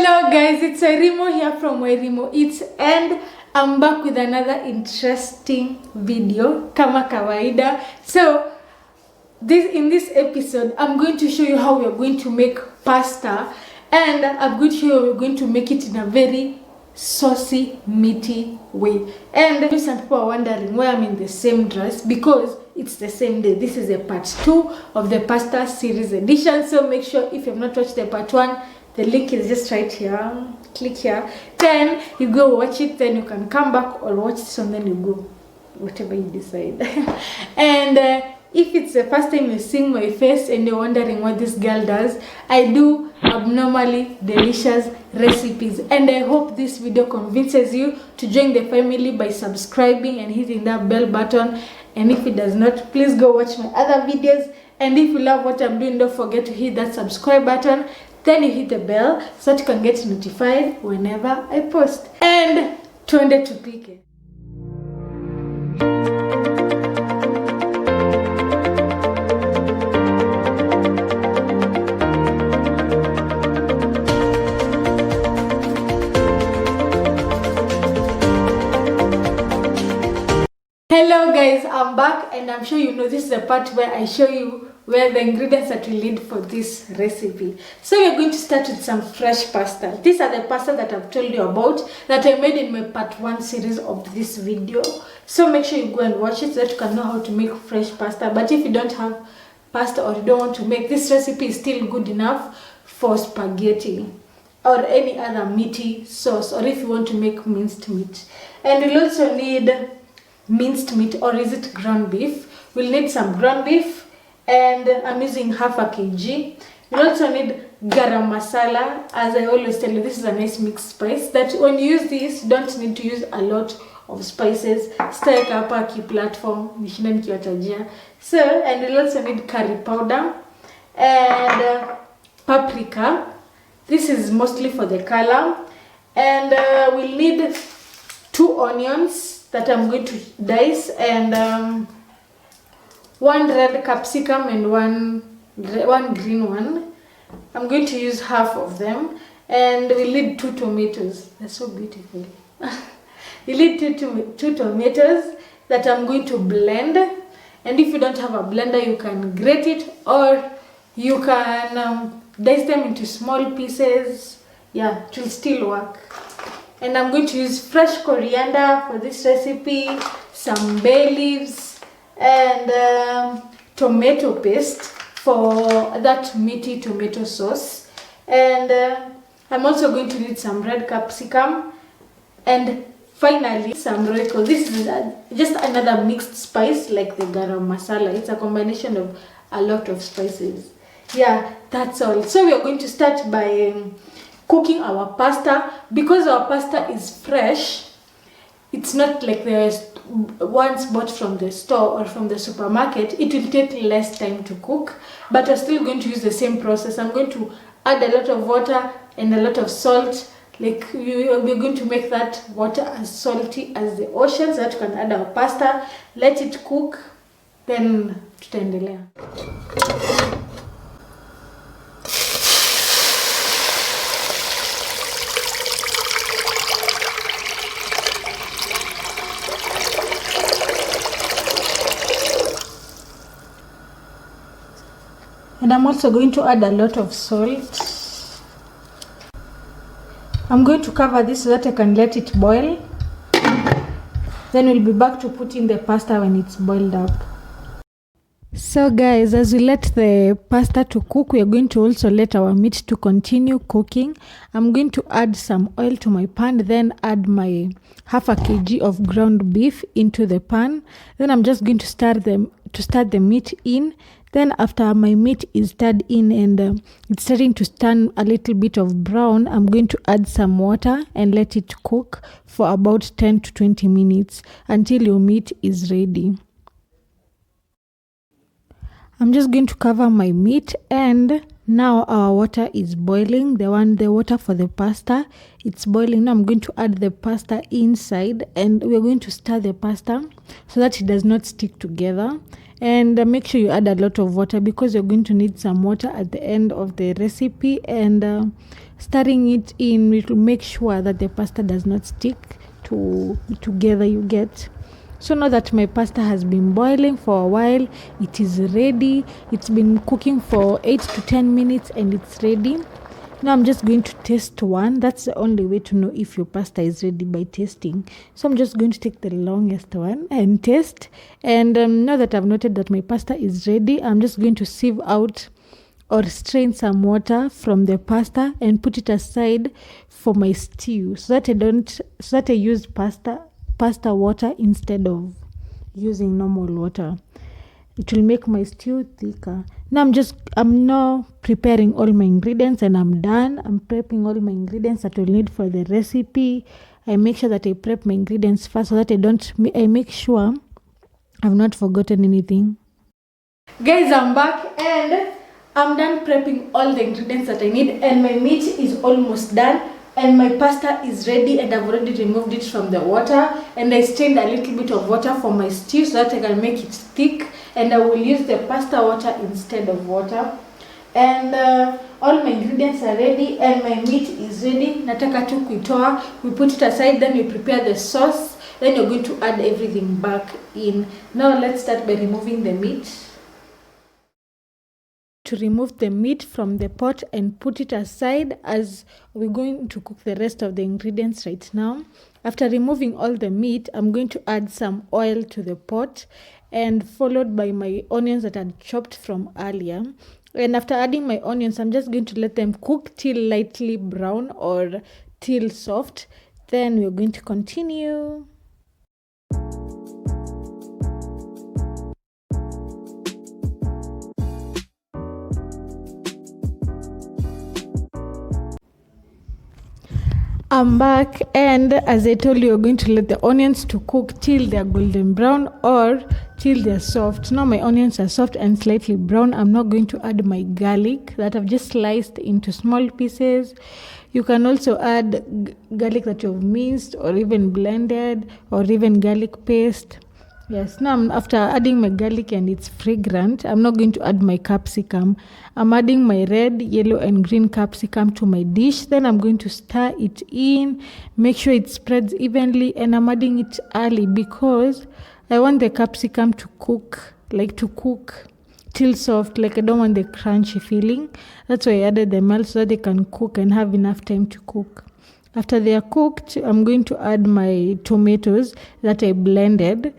Hello guys, it's Wairimu here from wairimueats and I'm back with another interesting video kama kawaida. So in this episode I'm going to show you how we're going to make pasta, and I'm going to show you how we're going to make it in a very saucy, meaty way. And some people are wondering why I'm in the same dress, because it's the same day. This is a part 2 of the pasta series edition, so make sure if you have not watched the part 1, the link is just right here. Click here, then you go watch it, then you can come back or watch this and then you go whatever you decide. And if it's the first time you're seeing my face and you're wondering what this girl does, I do abnormally delicious recipes, and I hope this video convinces you to join the family by subscribing and hitting that bell button. And if it does not, please go watch my other videos. And if you love what I'm doing, don't forget to hit that subscribe button, then you hit the bell so that you can get notified whenever I post. And tuende tupike. Hello guys, I'm back, and I'm sure you know this is the part where I show you where the ingredients that we need for this recipe. So we're going to start with some fresh pasta. These are the pasta that I've told you about that I made in my part 1 series of this video. So make sure you go and watch it so that you can know how to make fresh pasta. But if you don't have pasta or you don't want to make, this recipe is still good enough for spaghetti or any other meaty sauce, or if you want to make minced meat. And we'll also need minced meat, or is it ground beef? We'll need some ground beef, and I'm using half a kg. We'll also need garam masala. As I always tell you, this is a nice mixed spice that when you use this, you don't need to use a lot of spices. Stay hapa ki platform nishinda nikiwatajia. So, and we'll also need curry powder and paprika. This is mostly for the color. And we'll need 2 onions that I'm going to dice, and 1 red capsicum and one green one. I'm going to use half of them, and we'll need 2 tomatoes. They're so beautiful. We'll need 2 tomatoes that I'm going to blend. And if you don't have a blender, you can grate it, or you can dice them into small pieces. Yeah, it will still work. And I'm going to use fresh coriander for this recipe, some bay leaves, and tomato paste for that meaty tomato sauce. And I'm also going to need some red capsicum, and finally some roiko. This is just another mixed spice like the garam masala. It's a combination of a lot of spices. Yeah, that's all. So we are going to start by cooking our pasta. Because our pasta is fresh, it's not like the ones bought from the store or from the supermarket. It will take less time to cook, but we're still going to use the same process. I'm going to add a lot of water and a lot of salt. Like we're going to make that water as salty as the ocean so that you can add our pasta, let it cook, then tutaendelea. And I'm also going to add a lot of salt. I'm going to cover this so that I can let it boil. Then we'll be back to put in the pasta when it's boiled up. So guys, as we let the pasta to cook, we are going to also let our meat to continue cooking. I'm going to add some oil to my pan, then add my half a kg of ground beef into the pan. Then I'm just going to start the meat in. Then after my meat is stirred in and it's starting to turn a little bit of brown, I'm going to add some water and let it cook for about 10 to 20 minutes until your meat is ready. I'm just going to cover my meat, and now our water is boiling. The water for the pasta, it's boiling. Now I'm going to add the pasta inside, and we're going to stir the pasta so that it does not stick together. And make sure you add a lot of water because you're going to need some water at the end of the recipe. And stirring it in, it will make sure that the pasta does not stick together, you get. So now that my pasta has been boiling for a while, it is ready. It's been cooking for 8 to 10 minutes and it's ready. Now I'm just going to taste one. That's the only way to know if your pasta is ready, by tasting. So I'm just going to take the longest one and taste. And now that I've noted that my pasta is ready, I'm just going to sieve out or strain some water from the pasta and put it aside for my stew, so that I use pasta water instead of using normal water. It will make my stew thicker. Now I'm now preparing all my ingredients and I'm done. I'm prepping all my ingredients that we'll need for the recipe. I make sure that I prep my ingredients first so that I make sure I've not forgotten anything. Guys, I'm back and I'm done prepping all the ingredients that I need, and my meat is almost done, and my pasta is ready, and I've already removed it from the water, and I strained a little bit of water for my stew so that I can make it thick, and I will use the pasta water instead of water. And all my ingredients are ready and my meat is ready. Nataka tu kuitoa, we put it aside, then we prepare the sauce, then you're going to add everything back in. Now let's start by removing the meat. To remove the meat from the pot and put it aside, as we're going to cook the rest of the ingredients right now. After removing all the meat, I'm going to add some oil to the pot, and followed by my onions that I chopped from earlier. And after adding my onions, I'm just going to let them cook till lightly brown or till soft. Then we're going to continue. I'm back, and as I told you, we're going to let the onions to cook till they're golden brown or till they're soft. Now my onions are soft and slightly brown. I'm not going to add my garlic that I've just sliced into small pieces. You can also add garlic that you've minced or even blended, or even garlic paste. Yes, now after adding my garlic and it's fragrant, I'm not going to add my capsicum. I'm adding my red, yellow and green capsicum to my dish. Then I'm going to stir it in, make sure it spreads evenly, and I'm adding it early because I want the capsicum to cook till soft. Like, I don't want the crunchy feeling. That's why I added them all, so that they can cook and have enough time to cook. After they are cooked, I'm going to add my tomatoes that I blended.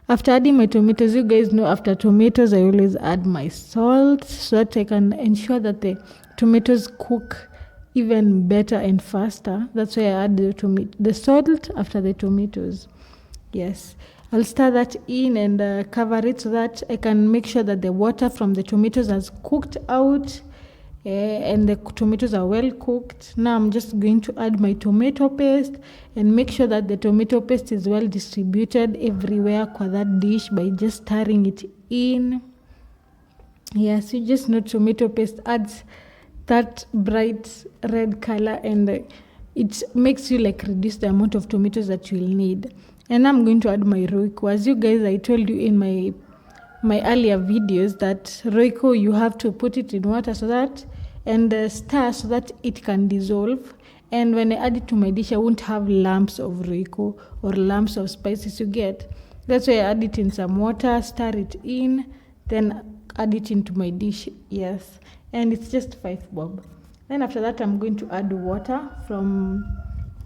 After adding my tomatoes, you guys know after tomatoes I always add my salt so that I can ensure that the tomatoes cook even better and faster. That's why I add the salt after the tomatoes. Yes, I'll stir that in and cover it so that I can make sure that the water from the tomatoes has cooked out and the tomatoes are well cooked. Now I'm just going to add my tomato paste and make sure that the tomato paste is well distributed everywhere for that dish by just stirring it in. Yes, you just know tomato paste adds that bright red color, and it makes you like reduce the amount of tomatoes that you'll need. And I'm going to add my roiko. As you guys, I told you in my earlier videos that roiko, you have to put it in water so that and stir so that it can dissolve. And when I add it to my dish, I won't have lumps of roiko or lumps of spices, you get. That's why I add it in some water, stir it in, then add it into my dish. Yes, and it's just 5 bob. Then after that, I'm going to add water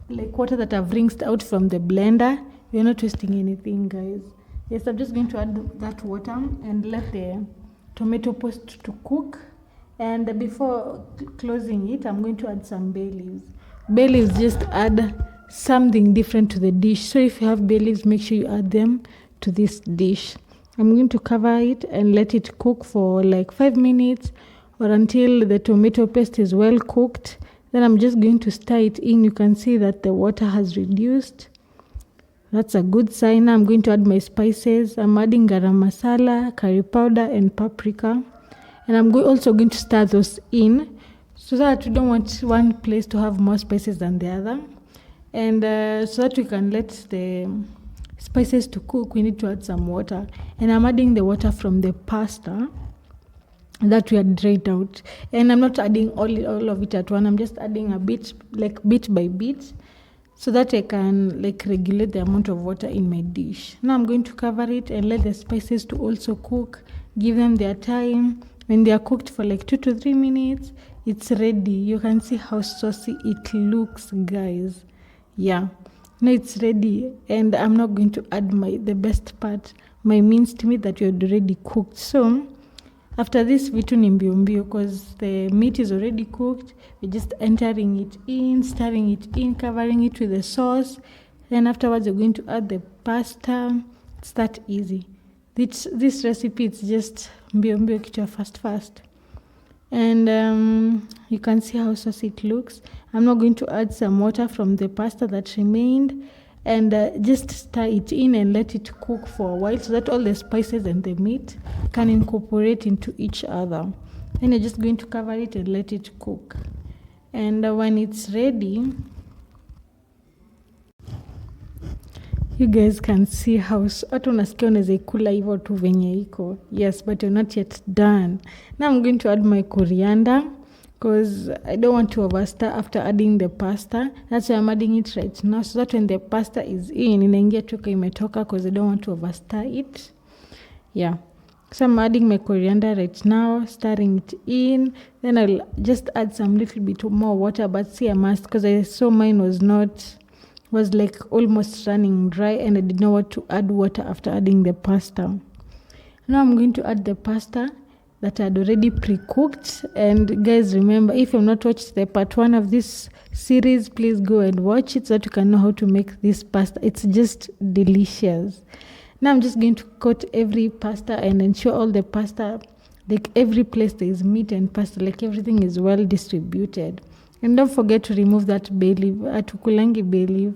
water that I've rinsed out from the blender. We're not wasting anything, guys. Yes, I'm just going to add that water and let the tomato paste to cook. And before closing it, I'm going to add some bay leaves. Bay leaves just add something different to the dish. So if you have bay leaves, make sure you add them to this dish. I'm going to cover it and let it cook for like 5 minutes or until the tomato paste is well cooked. Then I'm just going to stir it in. You can see that the water has reduced. That's a good sign. Now I'm going to add my spices. I'm adding garam masala, curry powder and paprika. And I'm also going to stir those in so that we don't want one place to have more spices than the other. And so that we can let the spices to cook, we need to add some water. And I'm adding the water from the pasta. that we had drained out. And I'm not adding all of it at once. I'm just adding a bit, like bit by bit, so that I can like regulate the amount of water in my dish. Now I'm going to cover it and let the spices to also cook. Give them their time. When they are cooked for like 2 to 3 minutes, it's ready. You can see how saucy it looks, guys. Yeah, now it's ready, and I'm not going to add the best part, my minced meat that we had already cooked. So after this, vitu ni mbio mbio, because the meat is already cooked. We're just entering it in, stirring it in, covering it with the sauce. Then afterwards, we're going to add the pasta. It's that easy. This recipe, it's just mbio mbio kichwa fast. And you can see how saucy it looks. I'm not going to add some water from the pasta that remained, and just stir it in and let it cook for a while, so that all the spices and the meat can incorporate into each other. Then you're just going to cover it and let it cook. And when it's ready, you guys can see how hata unasikia unaweza ikula hivyo tu venye iko. Yes, but you're not yet done. Now I'm going to add my coriander, because I don't want to overstir after adding the pasta. That's why I'm adding it right now, so that when the pasta is in, inaingia tu imetoka, because I don't want to overstir it. Yeah. So I'm adding my coriander right now, stirring it in. Then I'll just add some little bit more water, but see, I must, because I saw mine was like almost running dry, and I did not want to add water after adding the pasta. Now I'm going to add the pasta that I had already pre-cooked. And guys, remember, if you've not watched the part 1 of this series, please go and watch it so that you can know how to make this pasta. It's just delicious. Now I'm just going to coat every pasta and ensure all the pasta, like every place there is meat and pasta, like everything is well distributed. And don't forget to remove that bay leaf. Atukulangi bay leaf.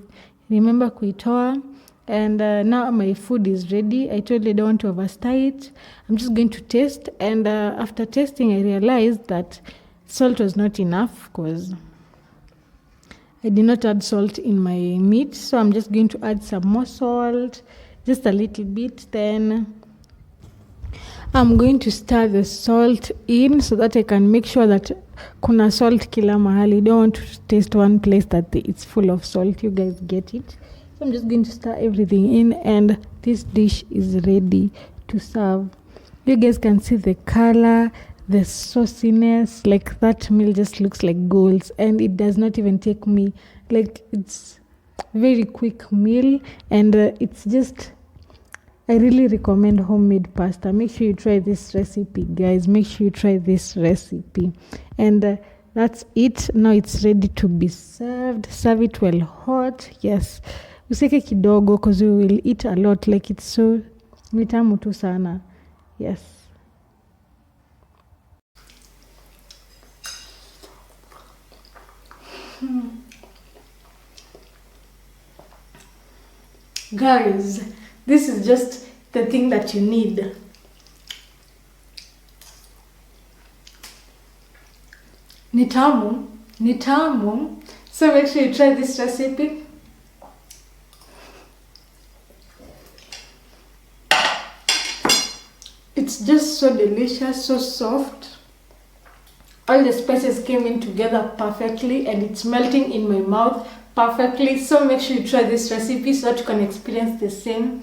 Remember kuitoa. And now my food is ready. I totally don't want to overstir it. I'm just going to taste. And after tasting, I realized that salt was not enough, because I did not add salt in my meat. So I'm just going to add some more salt, just a little bit. Then I'm going to stir the salt in so that I can make sure that kuna salt kila mahali. You don't want to taste one place that it's full of salt. You guys get it? So I'm just going to stir everything in, and this dish is ready to serve. You guys can see the color, the sauciness, like that meal just looks like gold, and it does not even take me, like, it's very quick meal, and it's just, I really recommend homemade pasta. Make sure you try this recipe, guys. Make sure you try this recipe. And that's it. Now it's ready to be served. Serve it well hot. Yes. Useke kidogo, because we will eat a lot. Like, it's so mitamu tu sana. Yes. Guys, this is just the thing that you need. Ni tamu. So make sure you try this recipe. It's just so delicious, so soft. All the spices came in together perfectly, and it's melting in my mouth perfectly. So make sure you try this recipe so that you can experience the same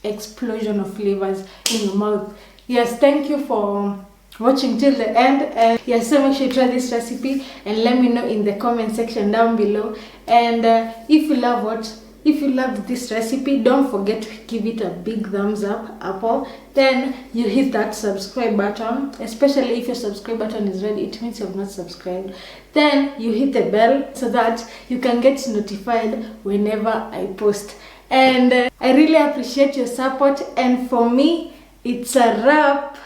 explosion of flavors in your mouth. Yes, thank you for watching till the end. And yes, so make sure you try this recipe and let me know in the comment section down below. And if you love this recipe, don't forget to give it a big thumbs up. Then you hit that subscribe button, especially if your subscribe button is red, it means you have not subscribed. Then you hit the bell so that you can get notified whenever I post. And I really appreciate your support, and for me, it's a wrap.